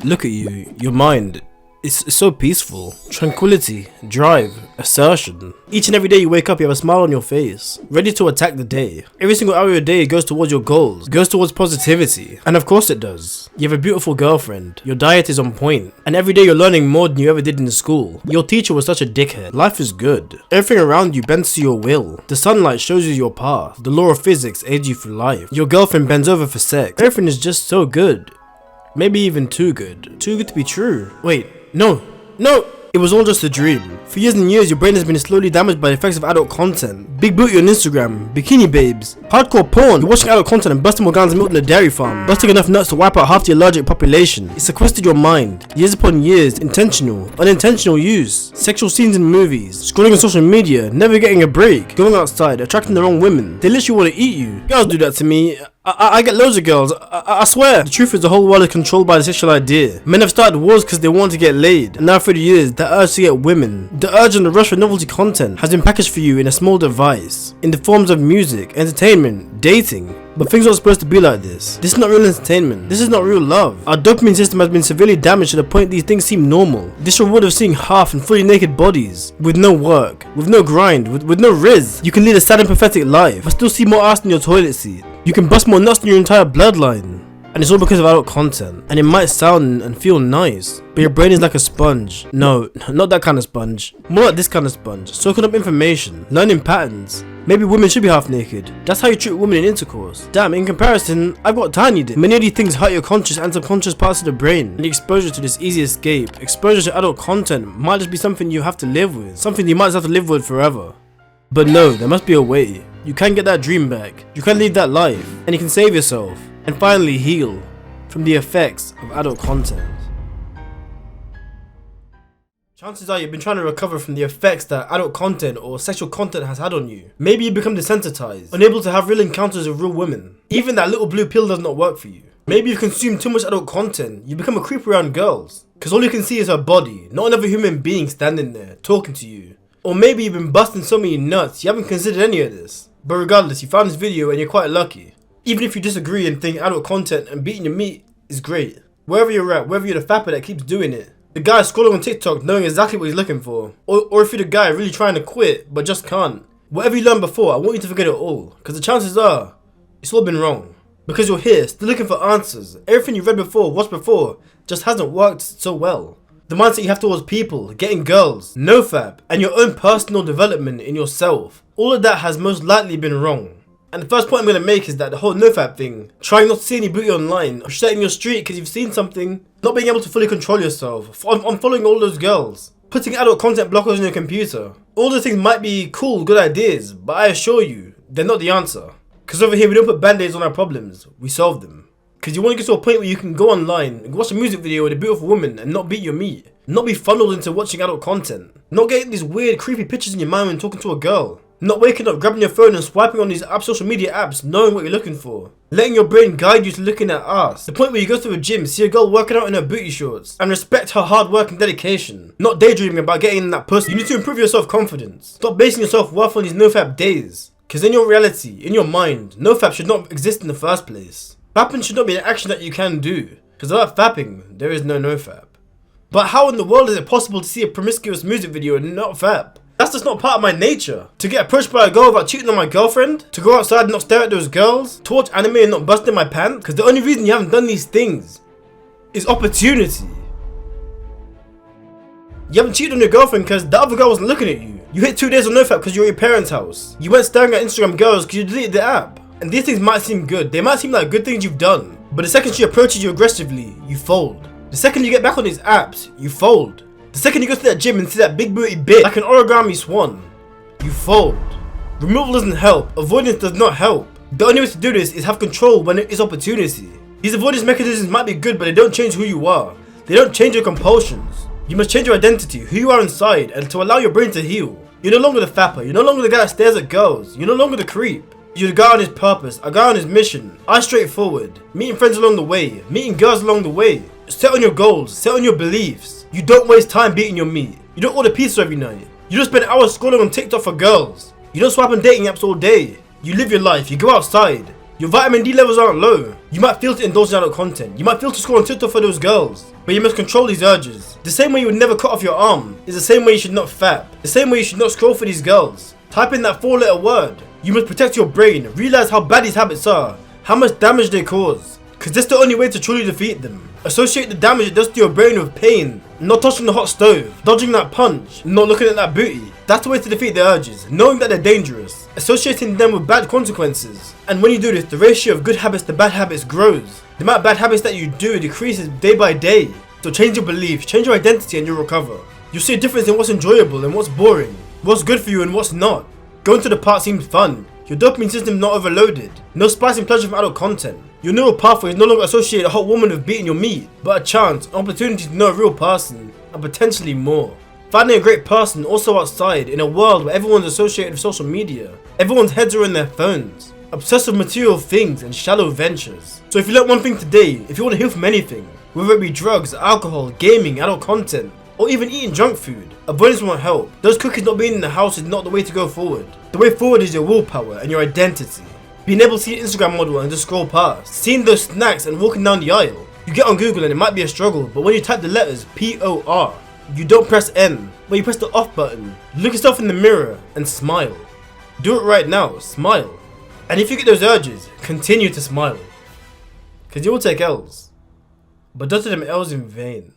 Look at you, your mind. It's so peaceful. Tranquility, drive, assertion. Each and every day you wake up, you have a smile on your face, ready to attack the day. Every single hour of your day goes towards your goals, goes towards positivity. And of course it does. You have a beautiful girlfriend, your diet is on point, and every day you're learning more than you ever did in school. Your teacher was such a dickhead. Life is good. Everything around you bends to your will. The sunlight shows you your path. The law of physics aids you through life. Your girlfriend bends over for sex. Everything is just so good. Maybe even too good. Too good to be true. Wait. No! It was all just a dream. For years and years, your brain has been slowly damaged by the effects of adult content. Big booty on Instagram, bikini babes, hardcore porn. You're watching adult content and busting organs milk in a dairy farm, busting enough nuts to wipe out half the allergic population. It sequestered your mind. Years upon years, intentional, unintentional use. Sexual scenes in movies, scrolling on social media, never getting a break, going outside, attracting the wrong women. They literally want to eat you. Girls do that to me. I get loads of girls, I swear. The truth is the whole world is controlled by the sexual idea. Men have started wars because they want to get laid, and now through the years, the urge to get women, the urge and the rush for novelty content has been packaged for you in a small device, in the forms of music, entertainment, dating. But things aren't supposed to be like this. This is not real entertainment. This is not real love. Our dopamine system has been severely damaged to the point these things seem normal. This reward of seeing half and fully naked bodies, with no work, with no grind, with no riz. You can lead a sad and pathetic life, but still see more ass than your toilet seat. You can bust more nuts than your entire bloodline. And it's all because of adult content. And it might sound and feel nice, but your brain is like a sponge. No, not that kind of sponge. More like this kind of sponge, soaking up information, learning patterns. Maybe women should be half naked. That's how you treat women in intercourse. Damn, in comparison, I've got tiny dick. Many of these things hurt your conscious and subconscious parts of the brain. And the exposure to this easy escape, exposure to adult content might just be something you have to live with. Something you might just have to live with forever. But no, there must be a way. You can get that dream back. You can live that life. And you can save yourself. And finally heal from the effects of adult content. Chances are you've been trying to recover from the effects that adult content or sexual content has had on you. Maybe you become desensitized, unable to have real encounters with real women. Even that little blue pill does not work for you. Maybe you've consumed too much adult content, you become a creep around girls. Cause all you can see is her body, not another human being standing there, talking to you. Or maybe you've been busting so many nuts, you haven't considered any of this. But regardless, you found this video and you're quite lucky. Even if you disagree and think adult content and beating your meat is great. Wherever you're at, whether you're the fapper that keeps doing it, the guy scrolling on TikTok knowing exactly what he's looking for, or if you're the guy really trying to quit but just can't. Whatever you learned before, I want you to forget it all, because the chances are, it's all been wrong. Because you're here, still looking for answers. Everything you read before, watched before, just hasn't worked so well. The mindset you have towards people, getting girls, NoFap, and your own personal development in yourself, all of that has most likely been wrong. And the first point I'm going to make is that the whole NoFap thing, trying not to see any booty online, or setting your street because you've seen something, not being able to fully control yourself, unfollowing all those girls, putting adult content blockers on your computer. All those things might be cool, good ideas, but I assure you, they're not the answer. Because over here we don't put band-aids on our problems, we solve them. Because you want to get to a point where you can go online and watch a music video with a beautiful woman and not beat your meat. Not be funneled into watching adult content. Not getting these weird creepy pictures in your mind when talking to a girl. Not waking up, grabbing your phone and swiping on these social media apps, knowing what you're looking for. Letting your brain guide you to looking at ass. The point where you go to a gym, see a girl working out in her booty shorts, and respect her hard work and dedication. Not daydreaming about getting in that pussy. You need to improve your self-confidence. Stop basing your self-worth on these NoFap days. Because in your reality, in your mind, NoFap should not exist in the first place. Fapping should not be an action that you can do. Because without fapping, there is no NoFap. But how in the world is it possible to see a promiscuous music video and not fap? That's just not part of my nature. To get approached by a girl without cheating on my girlfriend? To go outside and not stare at those girls? To watch anime and not bust in my pants? Because the only reason you haven't done these things is opportunity. You haven't cheated on your girlfriend because the other girl wasn't looking at you. You hit 2 days on NoFap because you were at your parents' house. You went staring at Instagram girls because you deleted the app. And these things might seem good. They might seem like good things you've done. But the second she approaches you aggressively, you fold. The second you get back on these apps, you fold. The second you go to that gym and see that big booty bitch like an origami swan, you fold. Removal doesn't help. Avoidance does not help. The only way to do this is have control when it is opportunity. These avoidance mechanisms might be good, but they don't change who you are. They don't change your compulsions. You must change your identity, who you are inside, and to allow your brain to heal. You're no longer the fapper. You're no longer the guy that stares at girls. You're no longer the creep. You're the guy on his purpose, a guy on his mission. Eyes straightforward. Meeting friends along the way. Meeting girls along the way. Set on your goals. Set on your beliefs. You don't waste time beating your meat. You don't order pizza every night. You don't spend hours scrolling on TikTok for girls. You don't swipe on dating apps all day. You live your life. You go outside. Your vitamin D levels aren't low. You might feel to indulge in adult content, you might feel to scroll on TikTok for those girls, but you must control these urges. The same way you would never cut off your arm is the same way you should not fap. The same way you should not scroll for these girls. Type in that 4-letter word. You must protect your brain, realize how bad these habits are, how much damage they cause, cause that's the only way to truly defeat them. Associate the damage it does to your brain with pain, not touching the hot stove, dodging that punch, not looking at that booty. That's the way to defeat the urges, knowing that they're dangerous, associating them with bad consequences. And when you do this, the ratio of good habits to bad habits grows. The amount of bad habits that you do decreases day by day. So change your beliefs, change your identity, and you'll recover. You'll see a difference in what's enjoyable and what's boring, what's good for you and what's not. Going to the park seems fun, your dopamine system not overloaded, no spice and pleasure from adult content. Your neural pathways no longer associate a hot woman with beating your meat, but a chance, an opportunity to know a real person, and potentially more. Finding a great person also outside, in a world where everyone's associated with social media. Everyone's heads are in their phones, obsessed with material things and shallow ventures. So if you learn one thing today, if you want to heal from anything, whether it be drugs, alcohol, gaming, adult content, or even eating junk food, avoidance won't help. Those cookies not being in the house is not the way to go forward. The way forward is your willpower and your identity. Being able to see an Instagram model and just scroll past, seeing those snacks and walking down the aisle. You get on Google and it might be a struggle, but when you type the letters POR, you don't press N, but you press the off button. Look yourself in the mirror and smile. Do it right now, smile. And if you get those urges, continue to smile. Cause you will take L's, but don't take them L's in vain.